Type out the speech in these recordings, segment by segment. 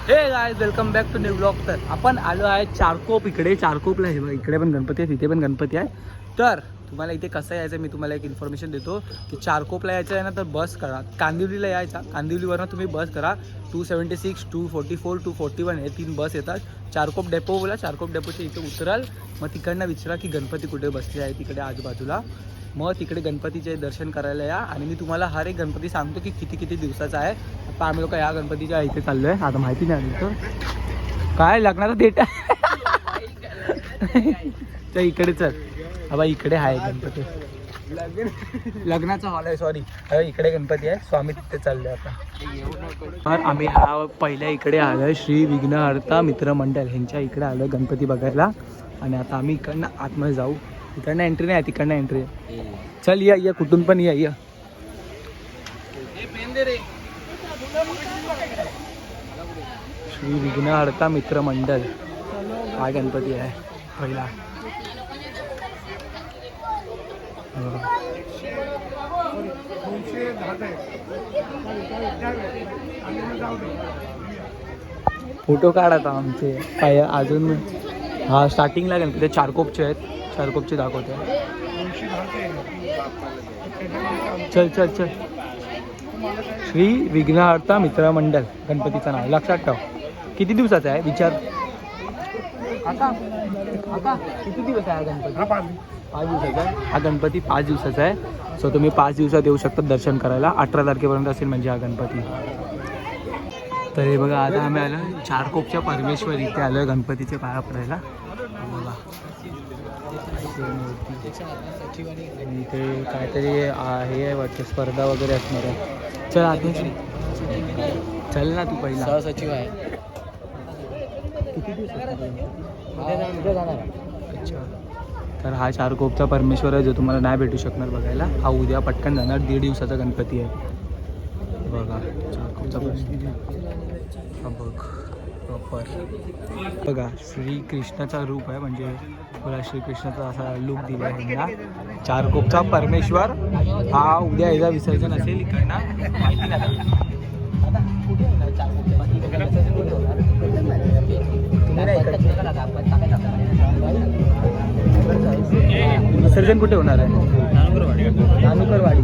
हे guys welcome back to new blog. तर आपण आलो आहे चारकोप इकडे. चारकोपला हे बघा, इकडे पण गणपती आहे, तिथे पण गणपती आहे. तर तुम्हाला इथे कसं यायचं मी तुम्हाला एक इन्फॉर्मेशन देतो की चारकोपला यायचं आहे ना तर बस करा. कांदिवलीला यायचा, कांदिवलीवरनं तुम्ही बस करा. 276, 244, 241 हे 3 बस येतात. चारकोप डेपो बोला, चारकोप डेपोच्या इथे उतराल. मग तिकडनं विचारा की गणपती कुठे बसले आहे तिकडे आजूबाजूला. मग तिकडे गणपतीचे दर्शन करायला या आणि मी तुम्हाला हर एक गणपती सांगतो की किती किती दिवसाचा आहे. आता आम्ही लोक या गणपतीच्या इथे चाललो आहे. आता माहिती नाही तर काय लग्नाचा डेट आहे तर इकडे चल. बाबा इकडे आहे गणपती, लग्नाचा हॉल आहे. सॉरी, इकडे गणपती आहे. स्वामी तिथे चालले आता. तर आम्ही हा पहिल्या इकडे आलोय श्री विघ्नहर्ता मित्र मंडळ ह्यांच्या इकडे आलोय गणपती बघायला. आणि आता आम्ही इकडनं आतमध्ये जाऊ. इकडनं एंट्री नाही आहे, तिकडनं एंट्री आहे. चल या कुठून पण या. श्री विघ्नहर्ता मित्र मंडळ हा गणपती आहे पहिला. फोटो काढा आमचे काय अजून. हा स्टार्टिंगला गणपती चारकोपचे आहेत, चारकोपचे दाखवते. चल चल चल. श्री विघ्नहर्ता मित्र मंडळ गणपतीचं नाव लक्षात ठेव. किती दिवसाचा आहे विचार आता किती दिवस आहे हा गणपती? 5 दिवसाचा आहे हा गणपती. 5 दिवसाचा आहे. सो तुम्ही 5 दिवसात येऊ शकता दर्शन करायला. 18 तारखेपर्यंत असेल म्हणजे हा गणपती. तर हे बघा, आता आम्ही आलो चारकोपच्या परमेश्वर इथे आलो आहे गणपतीचे पाया पडायला. बघा इथे काहीतरी हे आहे वाटतं, स्पर्धा वगैरे असणार आहे. चल आधी चल ना तू पहिला. सहसचिव आहे. किती दिवस जाणार? अच्छा. तर हा चारकोपचा परमेश्वर आहे जो तुम्हाला नाही भेटू शकणार बघायला. हा उद्या पटकन जाणार. 1.5 दिवसाचा गणपती आहे. बघा चारकोपचा हा बघ प्रॉपर. बघा श्रीकृष्णाचा रूप आहे, म्हणजे मला श्रीकृष्णाचा असा लूक दिला आहे ह्यांना. चारकोपचा परमेश्वर हा उद्या याचा विसर्जन असेल इकडनं. माहिती नाही विसर्जन कुठे होणार आहे? धानुकरवाडी.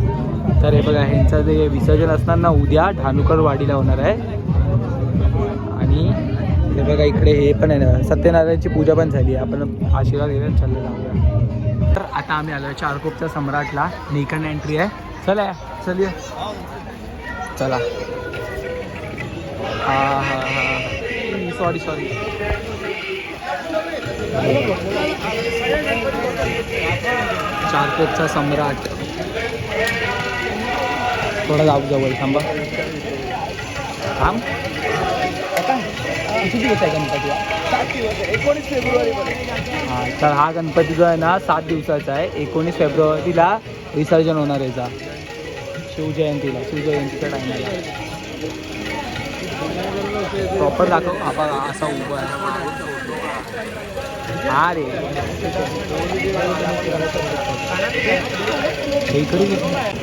तर हे बघा ह्यांचं जे विसर्जन असणार ना उद्या धानुकरवाडीला होणार आहे. आणि हे बघा इकडे हे पण आहे ना, सत्यनारायणची पूजा पण झाली आहे. आपण आशीर्वाद घ्यायला चाललेला आहोत. तर आता आम्ही आलो चारकोपच्या सम्राटला. इकडनं एंट्री आहे. चला चल ये चला. हा सॉरी चारकोपचा सम्राट. थोडा जाऊ जवळ थांबा. थांब. किती दिवस आहे गणपती? 7 दिवस आहे. 19 फेब्रुवारीपर्यंत. हां, तर हा गणपती जो आहे ना 7 दिवसाचा आहे. 19 फेब्रुवारीला विसर्जन होणार याचा. शिवजयंतीच्या टायमाला. प्रॉपर दाखव. आपण असा उभा आहे. हा रे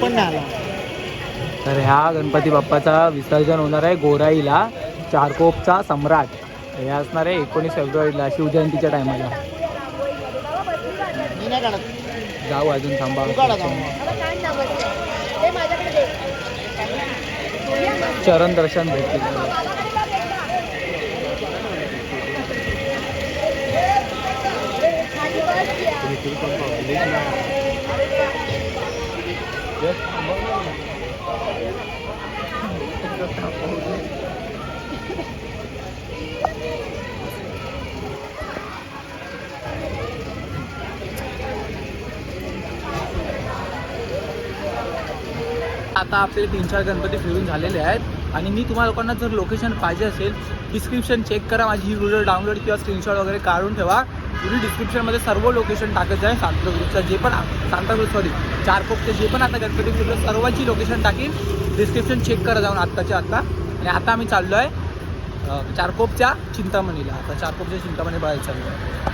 पण नाही. तर ह्या गणपती बाप्पाचा विसर्जन होणार आहे गोराईला. चारकोपचा सम्राट हे असणार आहे 19 फेब्रुवारीला शिवजयंतीच्या टायमाला. जाऊ अजून थांबा. चरण दर्शन भेटतील. आता आपले 3-4 गणपती फिरून झालेले आहेत. आणि मी तुम्हाला लोकांना जर लोकेशन पाहिजे असेल डिस्क्रिप्शन चेक करा. माझी ही व्हिडिओ डाउनलोड किंवा स्क्रीनशॉट वगैरे काढून ठेवा. तुम्ही डिस्क्रिप्शनमध्ये सर्व लोकेशन टाकायचं आहे. सांताक्रूजचं जे पण चारकोपचे जे पण आता गणपती फिरलं सर्वांची लोकेशन टाकीन. डिस्क्रिप्शन चेक करा जाऊन आत्ताच्या आत्ता. आणि आता आम्ही चाललो आहे चारकोपच्या चिंतामणीला. आता चारकोपच्या चिंतामणी बघायला चाललो आहे.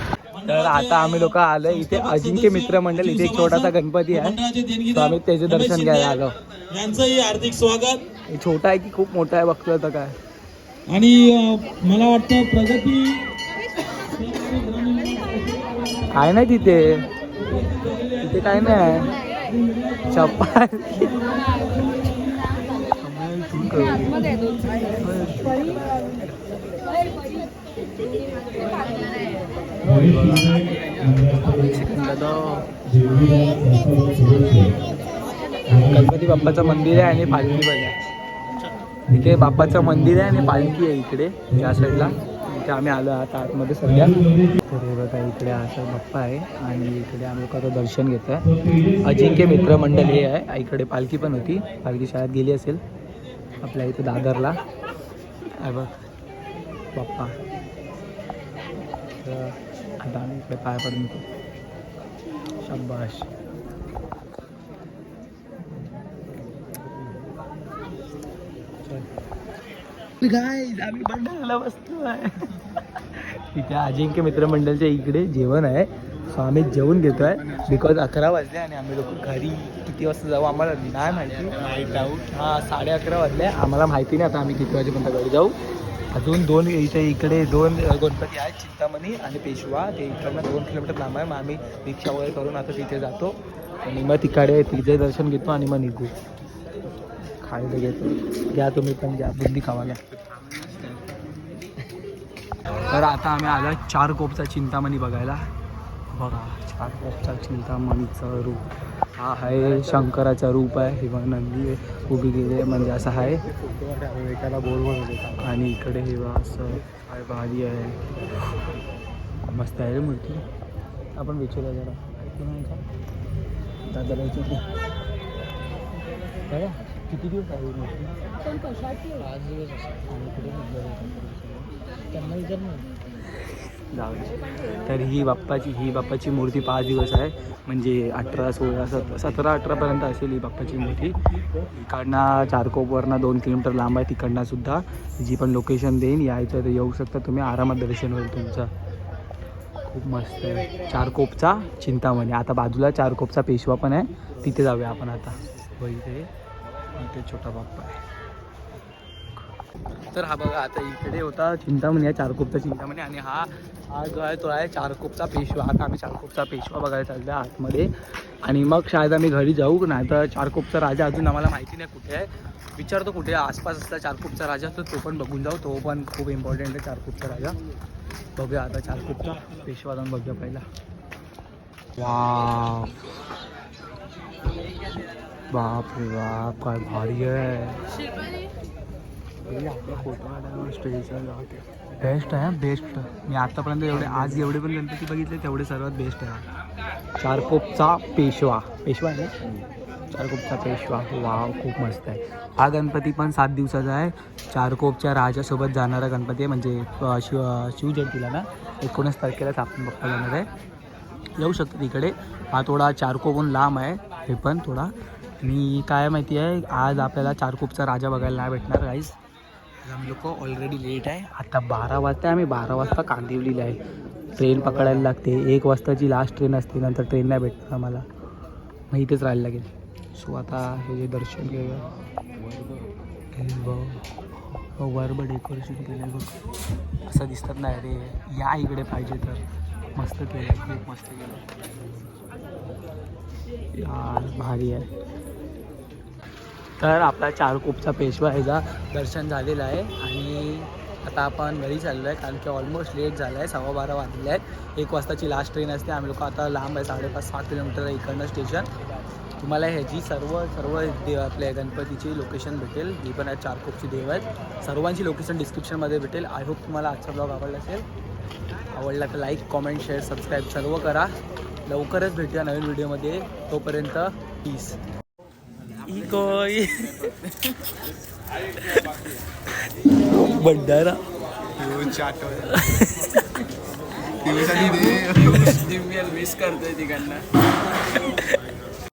तर आता आम्ही लोक आलो इथे अजिंक्य मित्र मंडळ. इथे एक छोटासा गणपती आहे, तर आम्ही त्याचे दर्शन घ्यायला आलो. यांचंही हार्दिक स्वागत. छोटा आहे की खूप मोठा आहे बघतोय आता काय. आणि मला वाटतं प्रगती काय नाही तिथे, तिथे काय नाही चप्पल. गणपती बाप्पाचं मंदिर आहे आणि पालखी पण आहे. इथे बाप्पाचं मंदिर आहे आणि पालखी आहे इकडे या साईडला. इथे आम्ही आलो आता आतमध्ये सध्या. तर हे बघा इकडे असा बाप्पा आहे आणि इकडे आम्ही लोक दर्शन घेतो आहे. अजिंक्य मित्र मंडळ हे आहे. इकडे पालखी पण होती, पालखी शाळेत गेली असेल आपल्या इथे दादरला. आहे बघ बाप्पा. तर आता आम्ही इकडे पाय पडून शाबाश. गाईज आम्ही भंडाराला बसलो आहे. तिथे अजिंक्य मित्रमंडळच्या इकडे जेवण आहे. सो आम्ही जेवण घेतो आहे बिकॉज 11 वाजले आणि आम्ही लोक घरी किती वाजता जाऊ आम्हाला नाही माहिती. जाऊ 11:30 वाजले, आम्हाला माहिती नाही आता आम्ही किती वाजेपर्यंत घरी जाऊ. अजून 2 इकडे 2 गणपती आहेत, चिंतामणी आणि पेशवा. ते इकडनं 2 किलोमीटर लांब आहे. मग आम्ही रिक्षा वगैरे करून आता तिथे जातो आणि मग तिकडे तिथे दर्शन घेतो आणि मग निघू. खायला घेतो, घ्या तुम्ही पण घ्या, बुंदी खावायला. तर आता आम्ही आलो 4 कोपचा चिंतामणी बघायला. बघा 4 कोपचा चिंतामणीचा रूप हा आहे, शंकराचा रूप आहे. हे बघा नंदी आहे उभी गेले म्हणजे असं आहे. आणि इकडे हे बघा असं काय भारी आहे, मस्त आहे रे मूर्ती. आपण विचारूया जरा दादाला किती दिवस आहे मूर्ती? 5 दिवस त्यांना विचार जाऊ. तर ही बाप्पाची मूर्ती 5 दिवस आहे, म्हणजे 18, 16, 17, 18पर्यंत असेल ही बाप्पाची मूर्ती. इकडनं चारकोपवरनं 2 किलोमीटर लांब आहे. तिकडनं सुद्धा जी पण लोकेशन देईन यायचं तर येऊ शकता तुम्ही, आरामात दर्शन होईल तुमचं. खूप मस्त आहे चारकोपचा चिंतामणी. आता बाजूला चारकोपचा पेशवा पण आहे, तिथे जाऊया आपण आता. इथे छोटा बाप्पा आहे. तर हा बघा आता इकडे होता चिंतामणी आहे, चारकोपचा चिंतामणी. आणि हा जो आहे तो आहे चारकोपचा पेशवा. आता आम्ही चारकोपचा पेशवा बघायला चाललो आहे आतमध्ये आणि मग शाळेत आम्ही घरी जाऊ. नाही तर चारकोपचा राजा अजून आम्हाला माहिती नाही कुठे आहे. विचारतो कुठे आसपास असला चारकोपचा राजा तर तो पण बघून जाऊ. तो पण खूप इम्पॉर्टंट आहे चारकोपचा राजा. बघूया आता चारकोपचा पेशवा जाऊन बघूया पहिला. बाप रे बाप काय भारी आहे. बेस्ट आहे बेस्ट. मी आतापर्यंत जेवढे पण गणपती बघितले तेवढे सर्वात बेस्ट आहे. चारकोपचा पेशवा आहे ना, चारकोपचा पेशवा. वाव खूप मस्त आहे. हा गणपती पण 7 दिवसाचा आहे. चारकोपच्या राजासोबत जाणारा गणपती आहे, म्हणजे शिवजयंतीला ना 19 तारखेलाच आपण बघता जाणार आहे. येऊ शकतो तिकडे. हा थोडा चारकोपहून लांब आहे हे पण थोडा. आणि काय माहिती आहे आज आपल्याला चारकोपचा राजा बघायला नाही भेटणार गाईज. आम्ही लोक ऑलरेडी लेट आहे. आता 12 वाजता आम्ही 12 वाजता कांदिवलीला आहे. ट्रेन पकडायला लागते, 1 वाजताची लास्ट ट्रेन असते, नंतर ट्रेन नाही भेटणार आम्हाला, मग इथेच राहायला लागेल. सो आता हे जे दर्शन घेऊया. वरबड डेकोरेशन केलं आहे बघ, असं दिसतात नाही रे. या इकडे पाहिजे तर मस्त केलं, खूप मस्त केलं यार, भारी आहे. तर आपला चारकोपचा पेशवा ह्याचा दर्शन झालेलं आहे आणि आता आपण घरी चाललो आहे कारण की ऑलमोस्ट लेट झालं आहे. 12:15 वाजले आहेत. 1 वाजताची लास्ट ट्रेन असते. आम्ही लोक आता लांब आहे, 5.5-6 किलोमीटर आहे इकडनं स्टेशन. तुम्हाला ह्याची सर्व आपल्या गणपतीची लोकेशन भेटेल. ही पण आहे चारकोपची देव आहेत. सर्वांची लोकेशन डिस्क्रिप्शनमध्ये भेटेल. आय होप तुम्हाला आजचा ब्लॉग आवडला असेल. आवडला तर लाईक, कॉमेंट, शेअर, सबस्क्राईब सर्व करा. लवकरच भेटूया नवीन व्हिडिओमध्ये. तोपर्यंत पीस. भंडारा मिस करतोय तिकडनं.